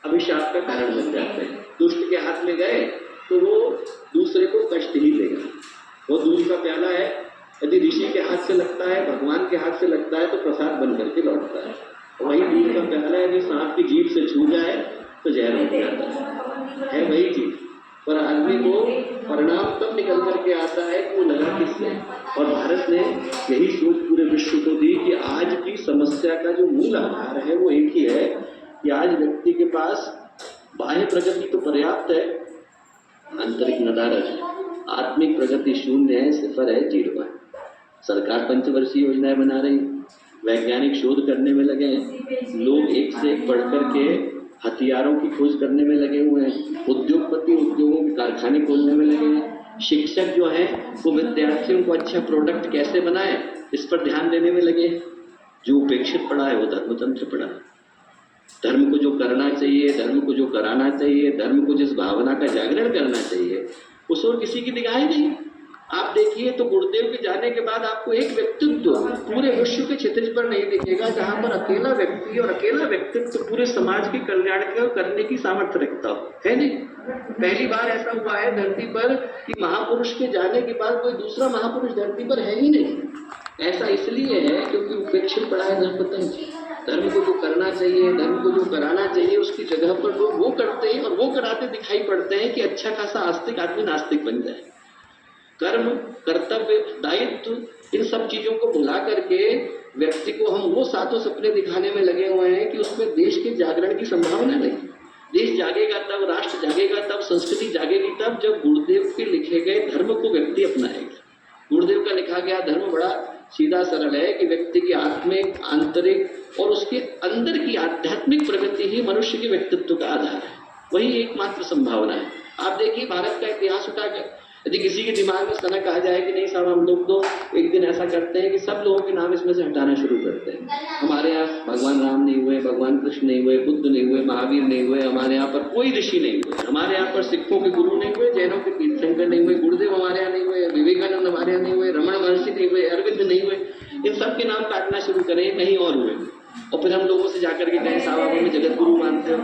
अभिशाप का कारण बन जाते हैं। दुष्ट के हाथ में गए तो वो दूसरे को कष्ट ही देगा। वो दूध का प्याला है, यदि ऋषि के हाथ से लगता है, भगवान के हाथ से लगता है तो प्रसाद बन करके लौटता है। वही दूध का प्याला है, यदि सांप की जीभ से छू जाए तो जहर हो जाता है वही चीज। पर आदमी को परिणाम तब निकल करके आता है कि वो लगा किससे। और भारत ने यही सोच पूरे विश्व को दी कि आज की समस्या का जो मूल आधार है वो एक ही है कि आज व्यक्ति के पास बाह्य प्रगति तो पर्याप्त है, आंतरिक नदारद है, आत्मिक प्रगति शून्य है, सिफर है, जीरो है। सरकार पंचवर्षीय योजनाएं बना रही, वैज्ञानिक शोध करने में लगे हैं, लोग एक से एक बढ़ करके हथियारों की खोज करने में लगे हुए हैं, उद्योगपति उद्योगों के कारखाने खोलने में लगे हैं, शिक्षक जो है वो विद्यार्थियों को अच्छा प्रोडक्ट कैसे बनाए इस पर ध्यान देने में लगे। जो उपेक्षित पड़ा है वो धर्मतंत्र पड़ा है। धर्म को जो करना चाहिए, धर्म को जो कराना चाहिए, धर्म को जिस भावना का जागरण करना चाहिए उस और किसी की निगाह नहीं। आप देखिए तो गुरुदेव के जाने के बाद आपको एक व्यक्तित्व पूरे विश्व के क्षितिज पर नहीं दिखेगा जहां पर अकेला व्यक्ति और अकेला व्यक्तित्व पूरे समाज के कल्याण को करने की सामर्थ्य रखता हो, है नहीं। पहली बार ऐसा हुआ है धरती पर कि महापुरुष के जाने के बाद कोई दूसरा महापुरुष धरती पर है ही नहीं। ऐसा इसलिए है क्योंकि उपेक्षित पड़ा है धर्मतंत्र। धर्म को जो करना चाहिए, धर्म को जो कराना चाहिए उसकी जगह पर लोग वो करते हैं और वो कराते दिखाई पड़ते हैं कि अच्छा खासा आस्तिक आदमी नास्तिक बन जाए। कर्म, कर्तव्य, दायित्व, इन सब चीजों को भुला करके व्यक्ति को हम वो सातों सपने दिखाने में लगे हुए हैं कि उसमें देश के जागरण की संभावना नहीं। देश जागेगा तब, राष्ट्र जागेगा तब, संस्कृति जागेगी तब जब गुरुदेव के लिखे गए धर्म को व्यक्ति अपनाएगा। गुरुदेव का लिखा गया धर्म बड़ा सीधा सरल है कि व्यक्ति की आत्मिक, आंतरिक और उसके अंदर की आध्यात्मिक प्रगति ही मनुष्य के व्यक्तित्व का आधार है। वही एकमात्र संभावना है। आप देखिए भारत का इतिहास उठाकर यदि किसी के दिमाग में सनक आ जाए कि नहीं साहब हम लोग तो एक दिन ऐसा करते हैं कि सब लोगों के नाम इसमें से हटाना शुरू करते हैं। हमारे यहाँ भगवान राम नहीं हुए, भगवान कृष्ण नहीं हुए, बुद्ध नहीं हुए, महावीर नहीं हुए, हमारे यहाँ पर कोई ऋषि नहीं हुए, हमारे यहाँ पर सिखों के गुरु नहीं हुए, जैनों के तीर्थंकर नहीं हुए, गुरुदेव हमारे यहाँ नहीं हुए, विवेकानंद हमारे यहाँ नहीं हुए, रमण महर्षि नहीं हुए, अरविंद नहीं हुए। इन सब के नाम काटना शुरू करें, कहीं और हुए। और फिर हम लोगों से जाकर के कहें साहब आप हमें जगत गुरु मानते हो,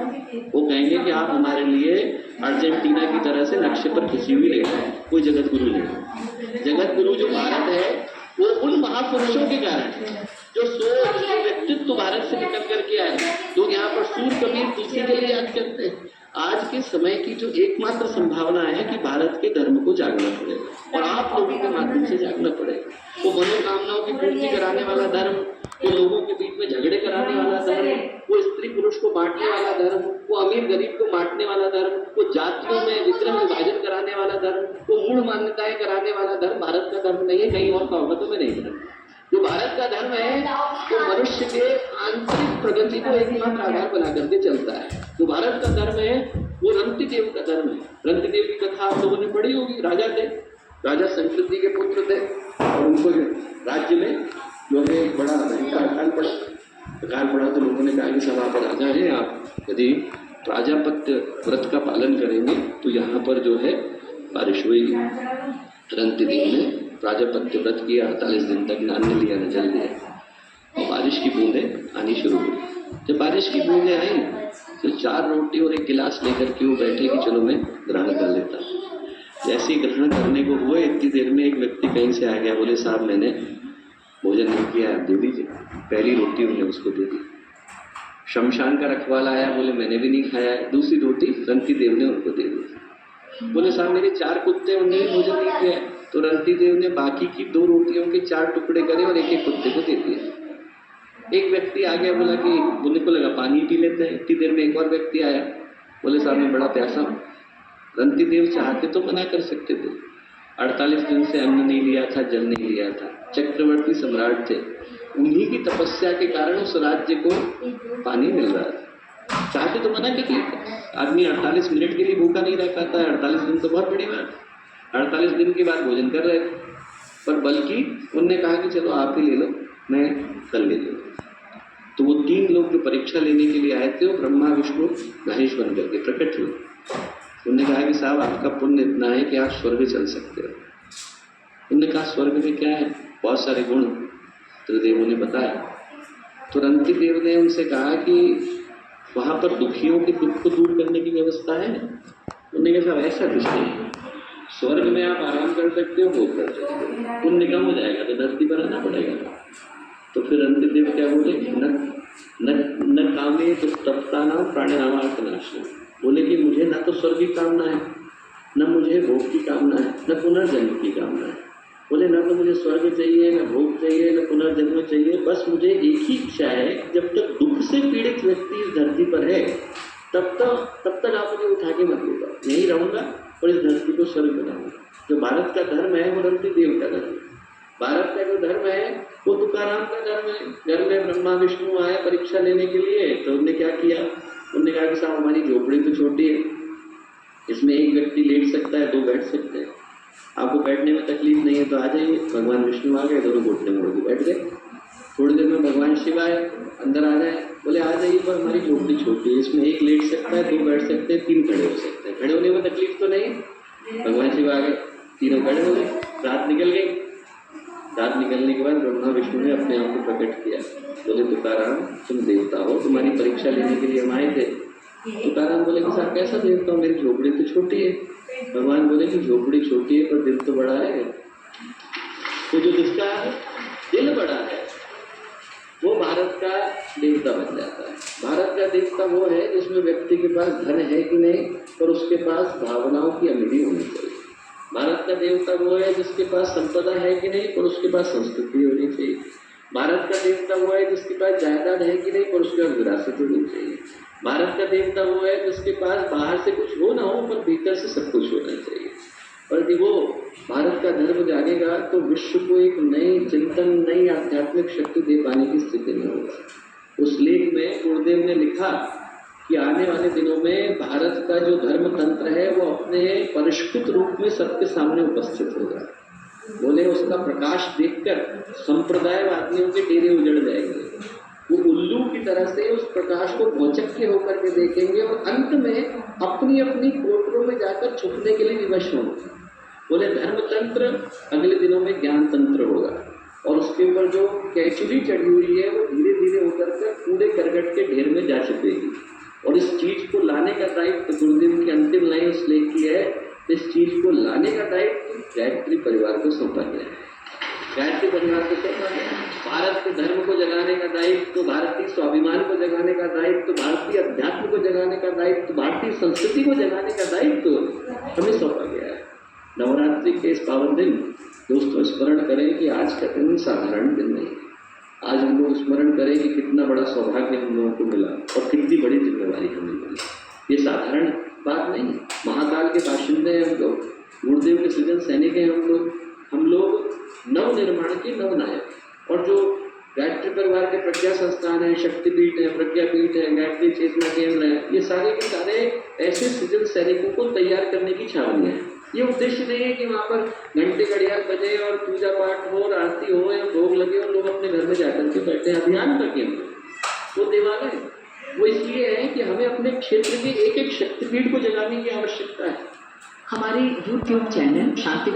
वो कहेंगे कि आप हमारे लिए अर्जेंटीना की तरह से नक्शे पर खिंची हुई रेखा है, कोई जगत गुरु नहीं। जगत गुरु जो भारत है वो उन महापुरुषों के कारण जो सोच व्यक्तित्व भारत से निकल करके आए। लोग यहाँ पर सूर कबीर तुलसी के लिए याद करते हैं। आज के समय की जो एकमात्र संभावना है कि भारत के धर्म को जागना पड़ेगा और आप लोगों के माध्यम से जागना पड़ेगा। वो मनोकामनाओं की पूर्ति कराने वाला धर्म, वो लोगों के बीच में झगड़े कराने वाला धर्म, वो स्त्री पुरुष को बांटने वाला धर्म, वो अमीर गरीब को बांटने वाला धर्म, वो जातियों में विक्रम विभाजन कराने वाला धर्म, वो मूढ़ मान्यताएं कराने वाला धर्म भारत का धर्म नहीं है। कहीं और कहावतों में नहीं है। जो भारत का धर्म है वो मनुष्य के आंतरिक प्रगति को एकमात्र आधार बना करके चलता है। जो भारत का धर्म है वो रंतिदेव का धर्म है। रंतिदेव की कथा आप लोगों ने पढ़ी होगी। राजा थे, राजा संस्कृति के पुत्र थे और उनको राज्य में जो है एक बड़ा अकाल पड़ा तो लोगों ने कहा कि सब आप राजा हैं, आप यदि प्राजापत्य व्रत का पालन करेंगे तो यहाँ पर जो है बारिश हुई। रंतिदेव ने प्राजापत्य व्रत किया, 48 दिन तक न अन्न लिया न जल लिया और बारिश की बूंदें आनी शुरू हुई। जब बारिश की बूंदें आई तो 4 रोटी और 1 गिलास लेकर के वो बैठे कि चलो मैं ग्रहण कर लेता हूँ। जैसे ही ग्रहण करने को हुए इतनी देर में एक व्यक्ति कहीं से आ गया, बोले साहब मैंने भोजन नहीं किया, आप दे दीजिए। पहली रोटी उन्हें उसको दे दी। शमशान का रखवाला आया, बोले मैंने भी नहीं खाया है। दूसरी रोटी रंतिदेव ने उनको दे दी। बोले साहब मेरे 4 कुत्ते उन्हें भी भोजन नहीं किया। तो रंतिदेव ने बाकी की 2 रोटियों के 4 टुकड़े करे और एक कुत्ते को दे दिए। एक व्यक्ति आ गया, बोला कि बोले को लगा पानी पी लेते हैं। इतनी देर में एक और व्यक्ति आया, बोले साहब मैं बड़ा प्यासा हूँ। रंतिदेव चाहते तो मना कर सकते थे, 48 दिन से अन्न नहीं लिया था, जल नहीं लिया था, चक्रवर्ती सम्राट थे, उन्हीं की तपस्या के कारण उस राज्य को पानी मिल रहा था। चाहते तो मना कर लेते। आदमी 48 मिनट के लिए भूखा नहीं रह पाता है, 48 दिन तो बहुत बड़ी बात। 48 दिन के बाद भोजन कर रहे थे, पर बल्कि उनने कहा कि चलो आप ही ले लो, मैं कल ले लूँगा। तो वो 3 लोग जो परीक्षा लेने के लिए आए थे वो ब्रह्मा विष्णु महेश बन करके प्रकट हुए। उन्होंने कहा कि साहब आपका पुण्य इतना है कि आप स्वर्ग चल सकते हो। उन्होंने कहा स्वर्ग में क्या है? बहुत सारे गुण त्रिदेवों ने बताया। तो रंतिदेव ने उनसे कहा कि वहाँ पर दुखियों के दुख को दूर करने की व्यवस्था है। उन्होंने कहा साहब ऐसा कुछ नहीं, स्वर्ग में आप आराम कर सकते हो, भोग कर सकते हो, पुण्य कम हो जाएगा तो धरती पर आना पड़ेगा। तो फिर अंतिदेव क्या बोले, न कामे तो तपता ना प्राणिनामार्थ नाशनम, बोले कि मुझे ना तो स्वर्ग की कामना है, न मुझे भोग की कामना है, न पुनर्जन्म की कामना है। बोले ना तो मुझे स्वर्ग चाहिए, न भोग चाहिए, न पुनर्जन्म चाहिए, बस मुझे एक ही इच्छा है, जब तक दुख से पीड़ित व्यक्ति इस धरती पर है तब तक आप मुझे उठा के मत ले जाओ, यहीं रहूँगा और इस धरती को स्वर्ग बनाऊंगा। जो भारत का धर्म है वो रणदेव का धर्म है। भारत का जो धर्म है वो तुकाराम का धर्म है। घर में ब्रह्मा विष्णु आए परीक्षा लेने के लिए, तो उन्होंने क्या किया, उन्होंने कहा कि साहब हमारी झोपड़ी तो छोटी है, इसमें एक व्यक्ति लेट सकता है, 2 बैठ सकते हैं, आपको बैठने में तकलीफ नहीं है तो आ जाइए। भगवान विष्णु आ गए, दोनों घुटने मोड़ के बैठ गए। थोड़ी देर में भगवान शिव आए, अंदर आ जाए, बोले आ जाइए, पर हमारी झोपड़ी छोटी है, इसमें एक लेट सकता है, 2 बैठ सकते हैं, 3 खड़े हो सकते हैं, खड़े होने में तकलीफ तो नहीं। भगवान शिव आ गए, तीनों खड़े हो गए, रात निकल गई। रात निकलने के बाद ब्रह्मा विष्णु ने अपने आप को प्रकट किया, बोले तुकाराम तुम देवता हो, तुम्हारी परीक्षा लेने के लिए हम आए थे। तुकाराम बोले कि साहब कैसा देवता हो, मेरी झोपड़ी तो छोटी है। भगवान बोले कि झोपड़ी छोटी है पर दिल तो बड़ा है। तो जो जिसका दिल बड़ा है वो भारत का देवता बन जाता है। भारत का देवता वो है जिसमें व्यक्ति के पास धन है कि नहीं, पर उसके पास भावनाओं की अमीरी होनी चाहिए। भारत का देवता वो है जिसके पास संपदा है कि नहीं, पर उसके पास संस्कृति होनी चाहिए। भारत का देवता वो है जिसके पास जायदाद है कि नहीं, पर उसके पास विरासत होनी चाहिए। भारत का देवता वो है जिसके पास बाहर से कुछ हो ना हो, पर भीतर से सब कुछ होना चाहिए। और यदि वो भारत का धर्म जागेगा तो विश्व को एक नई चिंतन, नई आध्यात्मिक शक्ति दे पाने की स्थिति में होगा। उस लेख में गुरुदेव ने लिखा कि आने वाले दिनों में भारत का जो धर्म तंत्र है वो अपने परिष्कृत रूप में सबके सामने उपस्थित होगा। बोले उसका प्रकाश देखकर संप्रदायवादियों के डेरे उजड़ जाएंगे, वो उल्लू की तरह से उस प्रकाश को भौचक्के होकर के देखेंगे और अंत में अपनी अपनी कोटरों में जाकर छुपने के लिए विवश होंगे। बोले धर्म तंत्र अगले दिनों में ज्ञान तंत्र होगा और उसके ऊपर जो कैचुली चढ़ी हुई है वो धीरे धीरे उतर कर पूरे करगट के ढेर में जा छुपेगी। और इस चीज को लाने का दायित्व, गुरुदेव की अंतिम लाइन उस लेख की है, इस चीज को लाने का दायित्व गायत्री परिवार को सौंपा गया है। गायत्री परिवार को सौंपा गया। भारत के धर्म को जगाने का दायित्व, भारतीय स्वाभिमान को जगाने का दायित्व, भारतीय अध्यात्म को जगाने का दायित्व, भारतीय संस्कृति को जगाने का दायित्व हमें सौंपा गया है। नवरात्रि के इस पावन दिन दोस्तों स्मरण करें कि आज का दिन साधारण दिन नहीं। आज हम लोग स्मरण करें कि कितना बड़ा सौभाग्य हम लोगों को मिला और कितनी बड़ी जिम्मेवारी हमें मिली। ये साधारण बात नहीं। महाकाल के बाशिंदे हैं हम लोग, गुरुदेव के सृजन सैनिक हैं हम लोग नव निर्माण के नवनायक। और जो गायत्री परिवार के प्रज्ञा संस्थान है, शक्तिपीठ है, प्रज्ञापीठ है, गायत्री चेतना केंद्र है, ये सारे के सारे ऐसे सृजन सैनिकों को तैयार करने की छावनियाँ हैं। ये उद्देश्य नहीं है कि वहाँ पर घंटे घड़ियाल बजे और पूजा पाठ हो, आरती हो या भोग लगे और लोग अपने घर में जाकर के बैठे। अभियान का केंद्र वो देवालय, वो इसलिए है कि हमें अपने क्षेत्र के एक एक शक्तिपीठ को जगाने की आवश्यकता है। हमारे YouTube चैनल शांति